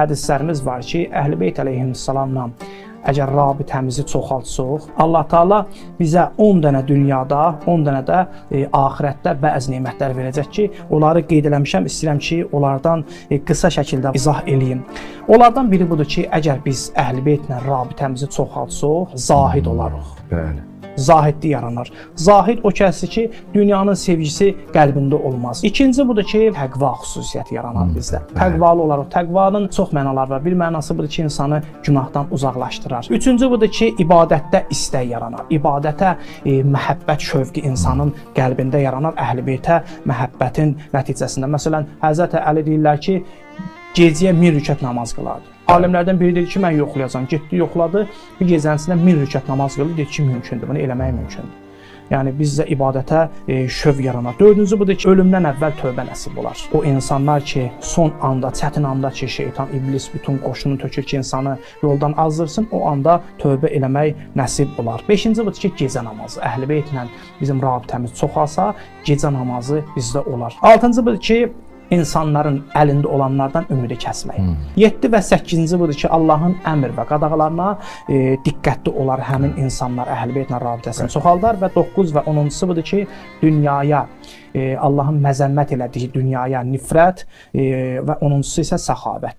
hədislərimiz var ki, Əhl-i Beyt əleyhissalamla əgər rabitəmizi çoxaltsaq, Allah Taala bizə 10 dənə dünyada, 10 dənə də axirətdə bəzi nemətlər verəcək ki, onları qeyd eləmişəm, istəyirəm ki, onlardan qısa şəkildə izah eləyim. Onlardan biri budur ki, əgər biz Əhl-i Beytlə rabitəmizi çoxaltsaq, zahid olarıq. Bəli. Zahidlik yaranır. Zahid o kəsdir ki, dünyanın sevgisi qəlbində olmaz. İkinci budur ki, təqva xüsusiyyəti yaranar bizdə. Təqvalı olaraq. Təqvanın çox mənaları var. Bir mənası budur ki, insanı günahdan uzaqlaşdırar. Üçüncü budur ki, ibadətdə istək yaranar. İbadətə məhəbbət şövqü insanın qəlbində yaranar. Əhl-i Beytə məhəbbətin nəticəsində. Məsələn, Həzrət Əli deyirlər ki, gecəyə 1000 rükət namaz qılardı. Alimlərdən biri dedi ki, mən yoxlayacağam. Getdi, yoxladı. Bir gecəsində 1000 rükət namaz qıldı. Dedi ki, mümkündür. Bunu eləmək mümkündür. Yəni bizdə ibadətə şövq yaranar. Dördüncü budur ki, ölümdən əvvəl tövbə nəsib olar. O insanlar ki, son anda, çətin anda ki, şeytan, iblis bütün qoşununu tökür ki, insanı yoldan azdırsın, o anda tövbə eləmək nəsib olar. Beşinci budur ki, gecə namazı. Əhl-i Beytlə bizim rabitəmiz çoxalsa, gecə namazı bizdə olar. Altıncı budur ki, insanların əlində olanlardan ümidi kəsmək. 7 və 8-ci budur ki, Allahın əmr və qadağalarına diqqətli olar həmin insanlar Əhl-i Beytlə rabitəsini çoxaldar və 9 və 10-cusu budur ki, dünyaya, Allahın məzəmmət elədiyi dünyaya nifrət və 10-cusu isə səxavət.